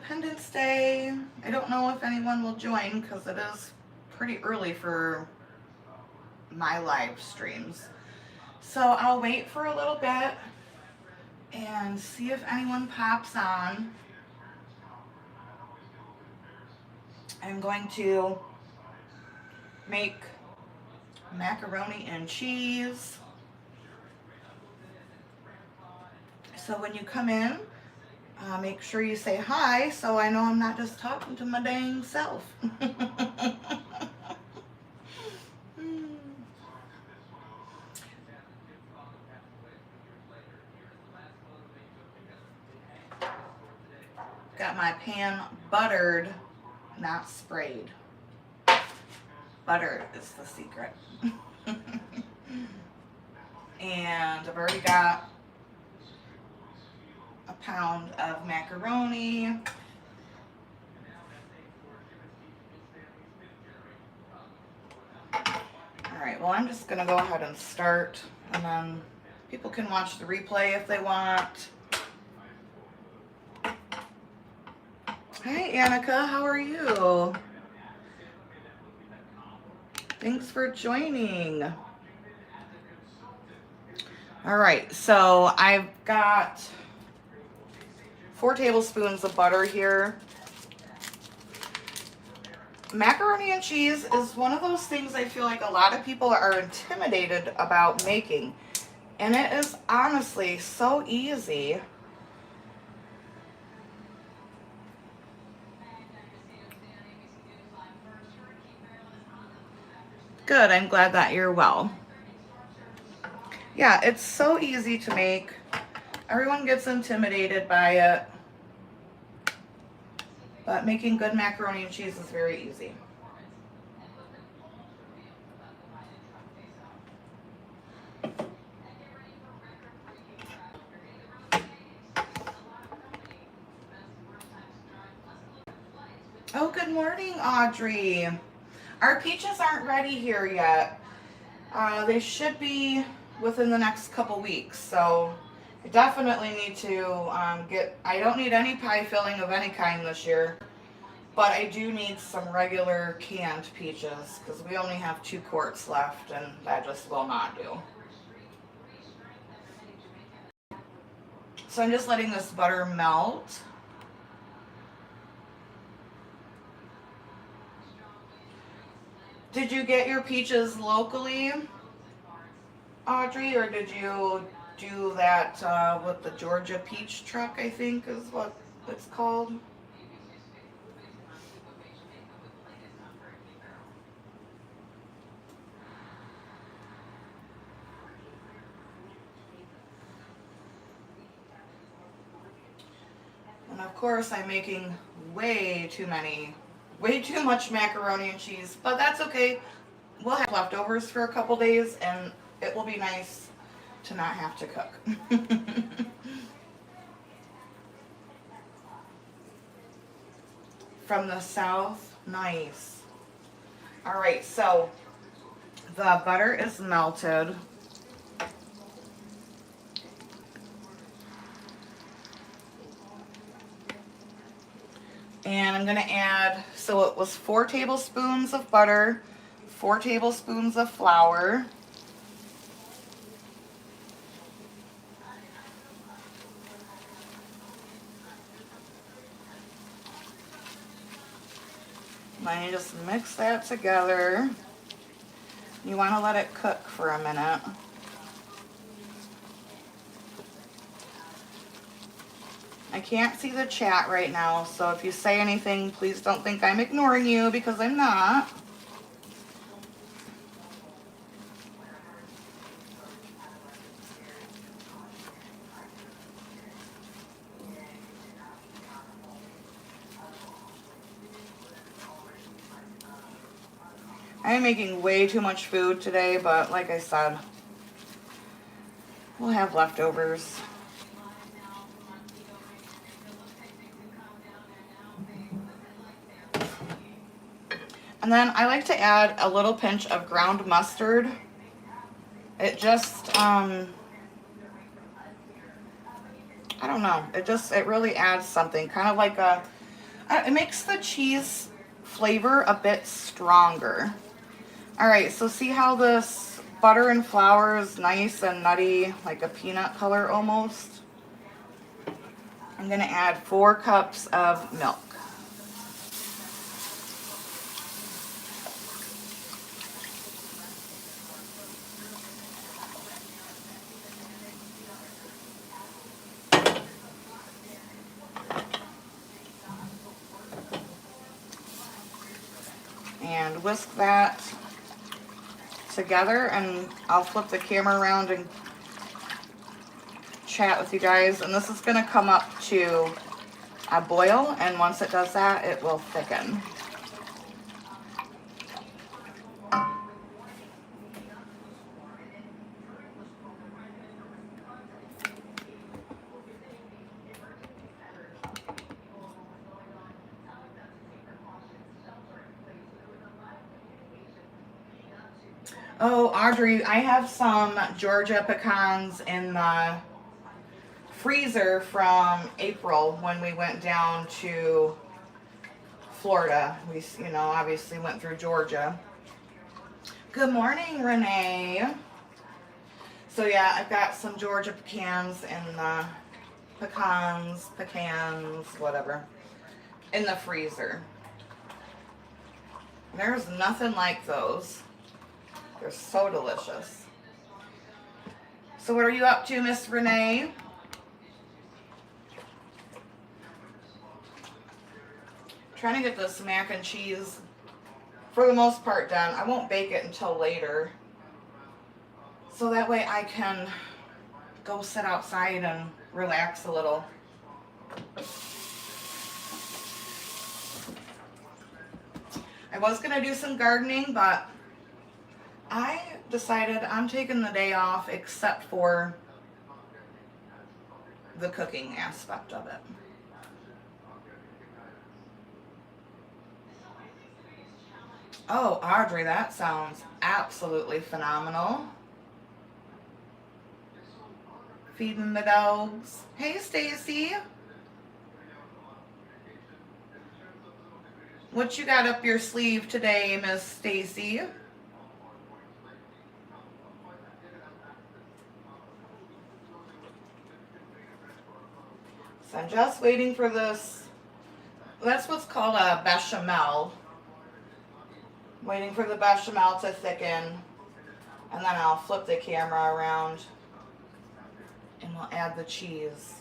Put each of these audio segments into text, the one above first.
Independence Day. I don't know if anyone will join because it is pretty early for my live streams. So I'll wait for a little bit and see if anyone pops on. I'm going to make macaroni and cheese. So when you come in, make sure you say hi so I know I'm not just talking to my dang self. Got my pan buttered, not sprayed. Butter is the secret. And I've already got a pound of macaroni. Alright, well I'm just gonna go ahead and start, and then people can watch the replay if they want. Hi Annika, how are you? Thanks for joining. Alright, so I've got 4 tablespoons of butter here. Macaroni and cheese is one of those things I feel like a lot of people are intimidated about making. And it is honestly so easy. Good, I'm glad that you're well. Yeah, it's so easy to make. Everyone gets intimidated by it. But making good macaroni and cheese is very easy. Oh, good morning, Audrey. Our peaches aren't ready here yet. They should be within the next couple weeks, so I definitely need to I don't need any pie filling of any kind this year, but I do need some regular canned peaches because we only have 2 quarts left and that just will not do. So I'm just letting this butter melt. Did you get your peaches locally, Audrey, or did you do that with the Georgia peach truck, I think is what it's called? And of course I'm making way too much macaroni and cheese, but that's okay. We'll have leftovers for a couple days and it will be nice to not have to cook. From the south, nice. All right, so the butter is melted. And I'm gonna add, so it was 4 tablespoons of butter, 4 tablespoons of flour. Then you just mix that together. You want to let it cook for a minute. I can't see the chat right now, so if you say anything, please don't think I'm ignoring you because I'm not. I'm making way too much food today, but like I said, we'll have leftovers. And then I like to add a little pinch of ground mustard. It just, I don't know, it really adds something, kind of like a It makes the cheese flavor a bit stronger. All right, so see how this butter and flour is nice and nutty, like a peanut color almost? I'm gonna add 4 cups of milk. And whisk that together, and I'll flip the camera around and chat with you guys. And this is gonna come up to a boil, and once it does that, it will thicken. Oh, Audrey, I have some Georgia pecans in the freezer from April when we went down to Florida. We, obviously went through Georgia. Good morning, Renee. So yeah, I've got some Georgia pecans in the pecans, whatever, in the freezer. There's nothing like those. They're so delicious. So what are you up to, Miss Renee? Trying to get this mac and cheese for the most part done. I won't bake it until later, so that way I can go sit outside and relax a little. I was gonna do some gardening, but I decided I'm taking the day off except for the cooking aspect of it. Oh, Audrey, that sounds absolutely phenomenal. Feeding the dogs. Hey, Stacy. What you got up your sleeve today, Miss Stacy? So I'm just waiting for this. That's what's called a bechamel. Waiting for the bechamel to thicken, and then I'll flip the camera around and we'll add the cheese.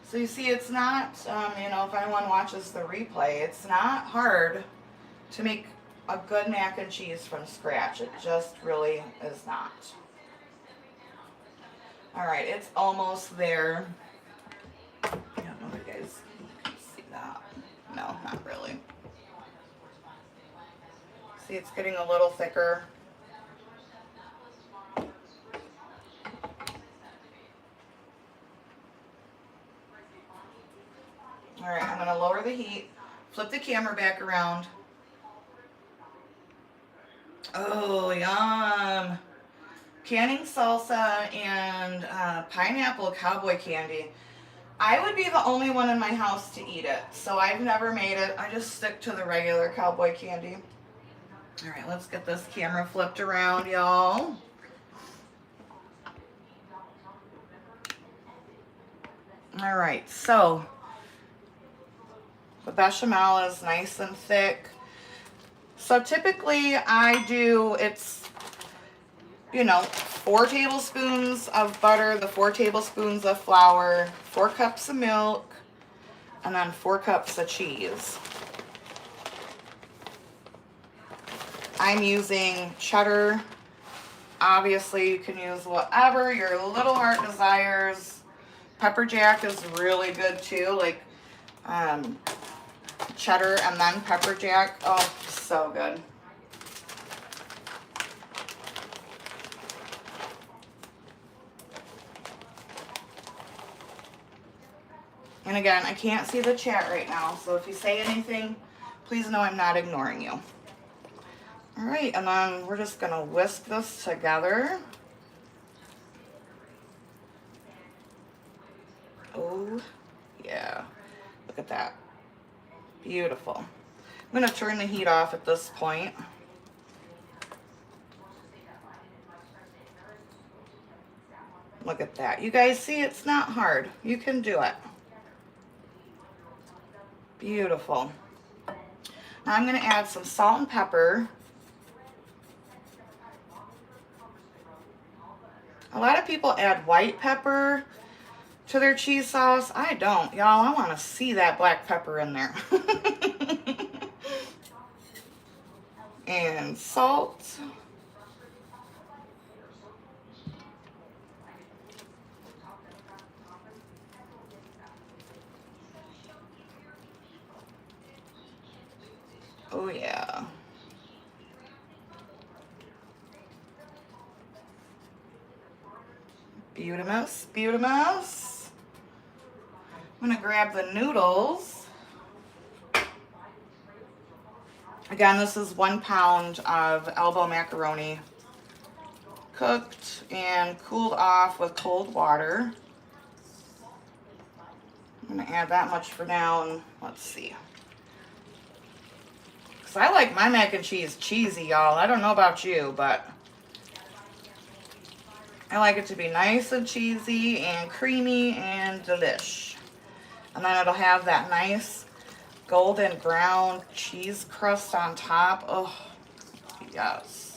So you see, it's not, if anyone watches the replay, it's not hard to make a good mac and cheese from scratch. It just really is not. All right, it's almost there. I don't know if you guys can see that. No, not really. See, it's getting a little thicker. All right, I'm gonna lower the heat, flip the camera back around. Oh, yum. Canning salsa and pineapple cowboy candy. I would be the only one in my house to eat it, so I've never made it. I just stick to the regular cowboy candy. All right, let's get this camera flipped around, y'all. All right, so the bechamel is nice and thick. So typically I do, it's 4 tablespoons of butter, the 4 tablespoons of flour, 4 cups of milk, and then 4 cups of cheese. I'm using cheddar. Obviously, you can use whatever your little heart desires. Pepper jack is really good too, like cheddar and then pepper jack. Oh, so good. And again, I can't see the chat right now, so if you say anything, please know I'm not ignoring you. All right, and then we're just gonna whisk this together. Oh, yeah. Look at that. Beautiful. I'm going to turn the heat off at this point. Look at that. You guys see, it's not hard. You can do it. Beautiful. Now I'm going to add some salt and pepper. A lot of people add white pepper to their cheese sauce. I don't, y'all. I want to see that black pepper in there. And salt. Oh yeah. Beautimous, beautimous. I'm gonna grab the noodles. Again, this is 1 pound of elbow macaroni, cooked and cooled off with cold water. I'm gonna add that much for now, and let's see. Because I like my mac and cheese cheesy, y'all. I don't know about you, but I like it to be nice and cheesy and creamy and delish. And then it'll have that nice golden brown cheese crust on top. Oh, yes.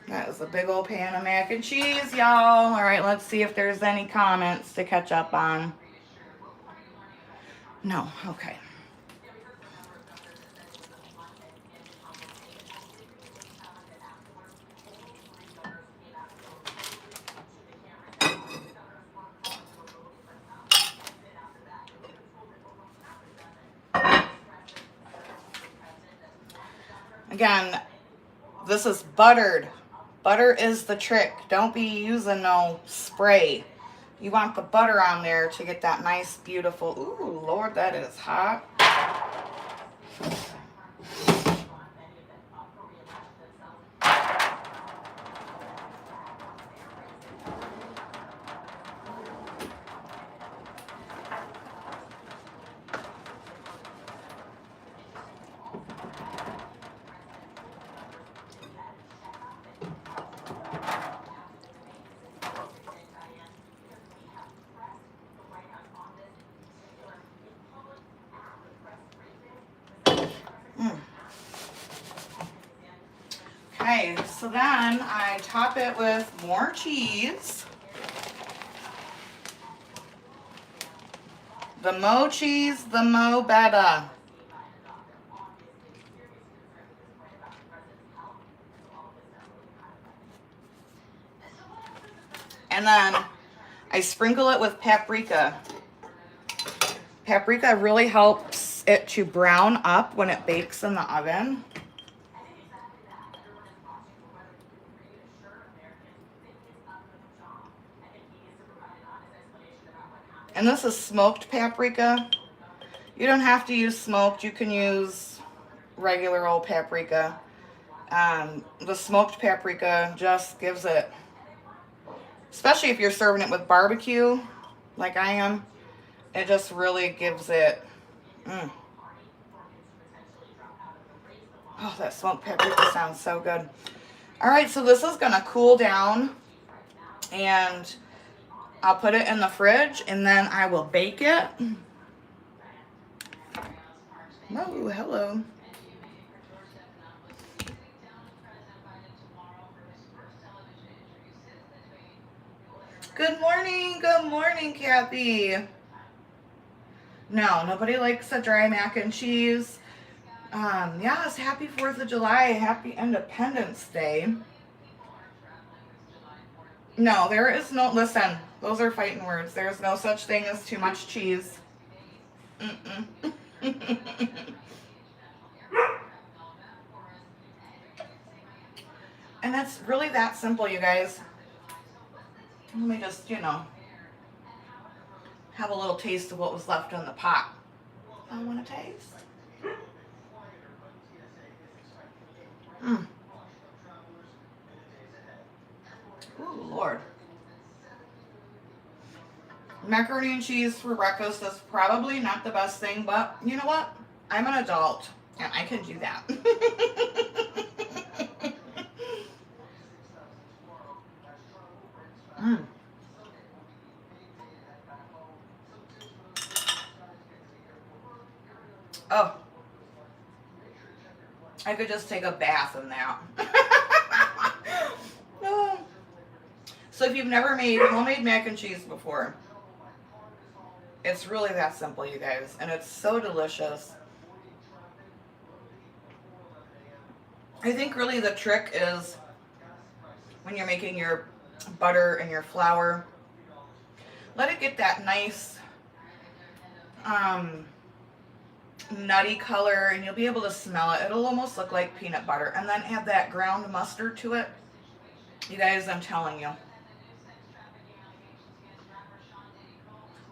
That is a big old pan of mac and cheese, y'all. All right, let's see if there's any comments to catch up on. No, okay. Again, this is buttered. Butter is the trick. Don't be using no spray. You want the butter on there to get that nice, beautiful, ooh, Lord, that is hot. Okay, so then I top it with more cheese. The more cheese, the more better. And then I sprinkle it with paprika. Paprika really helps it to brown up when it bakes in the oven. And this is smoked paprika. You don't have to use smoked. You can use regular old paprika. The smoked paprika just gives it, especially if you're serving it with barbecue, like I am, it just really gives it, Oh, that smoked paprika sounds so good. All right, so this is gonna cool down, and I'll put it in the fridge, and then I will bake it. Oh, hello. Good morning, Kathy. No, nobody likes a dry mac and cheese. Yes, happy 4th of July, happy Independence Day. No, there is no, listen, those are fighting words. There's no such thing as too much cheese. Mm-mm. And that's really that simple, you guys. Let me just, have a little taste of what was left in the pot. I want to taste. Mmm. Ooh, Lord. Macaroni and cheese for breakfast is probably not the best thing, but you know what? I'm an adult and I can do that. mm. Oh, I could just take a bath in that. Oh. So if you've never made homemade mac and cheese before, it's really that simple, you guys, and it's so delicious. I think really the trick is when you're making your butter and your flour, let it get that nice nutty color, and you'll be able to smell it. It'll almost look like peanut butter, and then add that ground mustard to it. You guys, I'm telling you.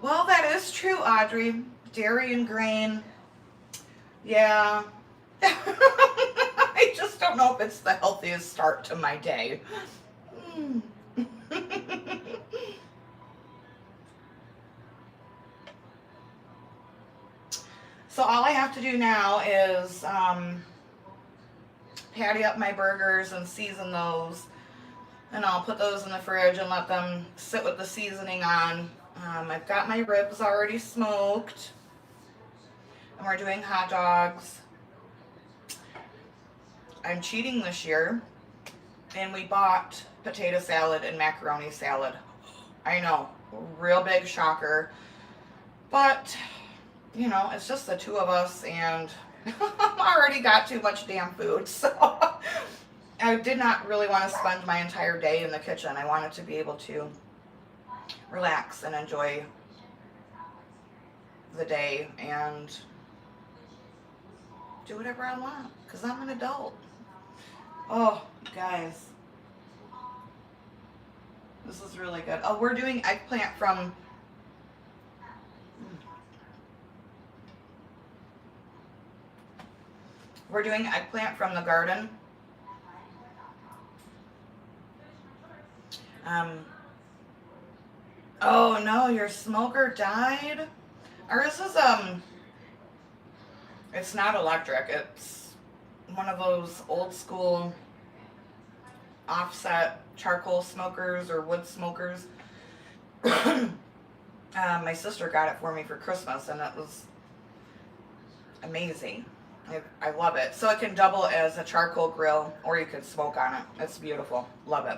Well, that is true, Audrey. Dairy and grain. Yeah. I just don't know if it's the healthiest start to my day. Mm. So all I have to do now is patty up my burgers and season those. And I'll put those in the fridge and let them sit with the seasoning on. I've got my ribs already smoked. And we're doing hot dogs. I'm cheating this year. And we bought potato salad and macaroni salad. I know, real big shocker. But, you know, it's just the two of us, and I've already got too much damn food. So I did not really want to spend my entire day in the kitchen. I wanted to be able to relax and enjoy the day and do whatever I want, because I'm an adult. Oh, guys. This is really good. Oh, we're doing eggplant from... We're doing eggplant from the garden. Oh no, your smoker died? Ours is, it's not electric. It's one of those old school offset charcoal smokers or wood smokers. My sister got it for me for Christmas, and it was amazing. I love it. So it can double as a charcoal grill, or you can smoke on it. It's beautiful. Love it.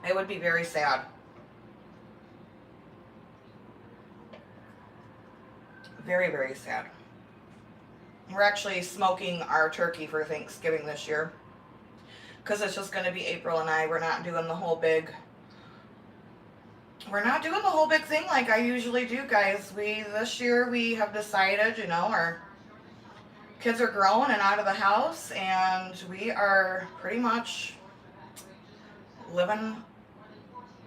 I would be very sad. Very, very sad. We're actually smoking our turkey for Thanksgiving this year, because it's just going to be April and I. We're not doing the whole big thing like I usually do, guys. This year we have decided, you know, our kids are grown and out of the house, and we are pretty much living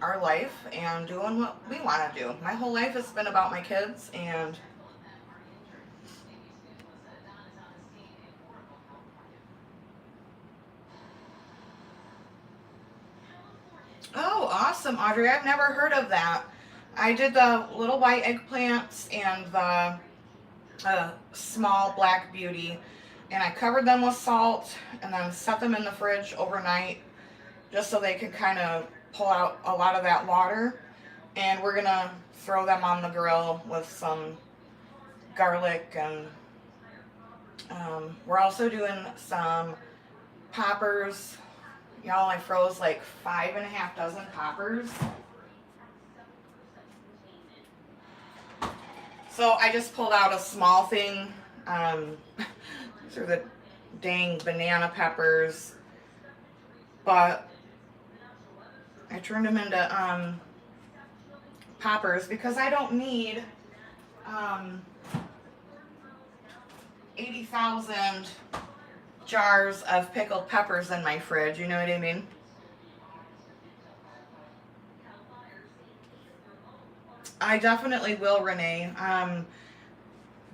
our life and doing what we want to do. My whole life has been about my kids, and oh, awesome, Audrey. I've never heard of that. I did the little white eggplants and the small black beauty, and I covered them with salt and then set them in the fridge overnight just so they could kind of pull out a lot of that water. And we're gonna throw them on the grill with some garlic, and we're also doing some poppers. Y'all, I froze like 5.5 dozen poppers. So I just pulled out a small thing. These are the dang banana peppers. But I turned them into poppers because I don't need 80,000 jars of pickled peppers in my fridge. You know what I mean? I definitely will, Renee.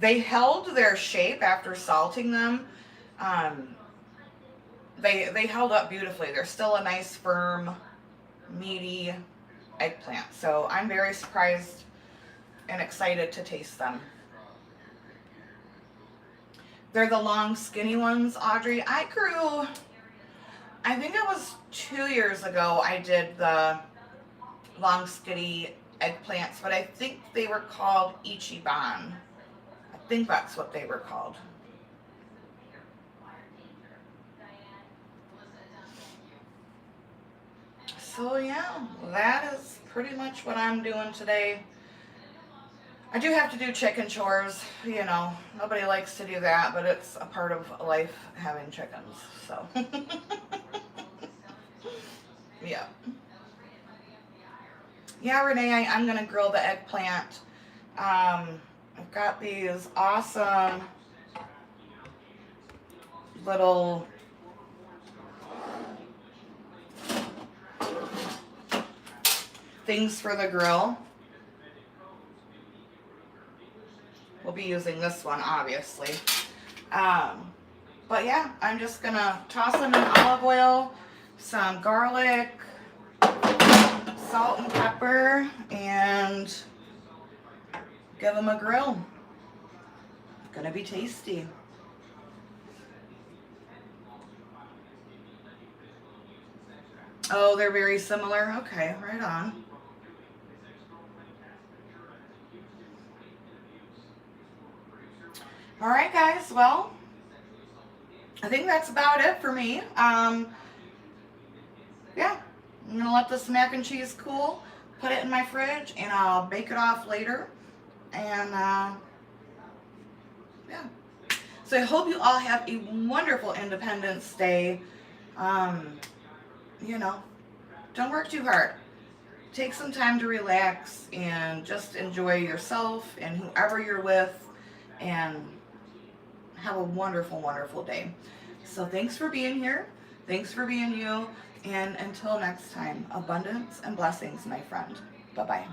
They held their shape after salting them. Um, they held up beautifully. They're still a nice, firm, meaty eggplant. So I'm very surprised and excited to taste them. They're the long, skinny ones, Audrey. I think it was 2 years ago I did the long, skinny eggplants, but I think they were called Ichiban. I think that's what they were called. So yeah, that is pretty much what I'm doing today. I do have to do chicken chores, you know. Nobody likes to do that, but it's a part of life having chickens. So yeah. Yeah, Renee, I'm gonna grill the eggplant. I've got these awesome little things for the grill. We'll be using this one, obviously. But yeah, I'm just gonna toss them in olive oil, some garlic, salt and pepper, and give them a grill. Gonna be tasty. Oh, they're very similar. Okay, right on. All right, guys. Well, I think that's about it for me. Yeah, I'm gonna let this mac and cheese cool, put it in my fridge, and I'll bake it off later. And yeah. So I hope you all have a wonderful Independence Day. You know, don't work too hard. Take some time to relax and just enjoy yourself and whoever you're with, and have a wonderful, wonderful day. So thanks for being here. Thanks for being you. And until next time, abundance and blessings, my friend. Bye-bye.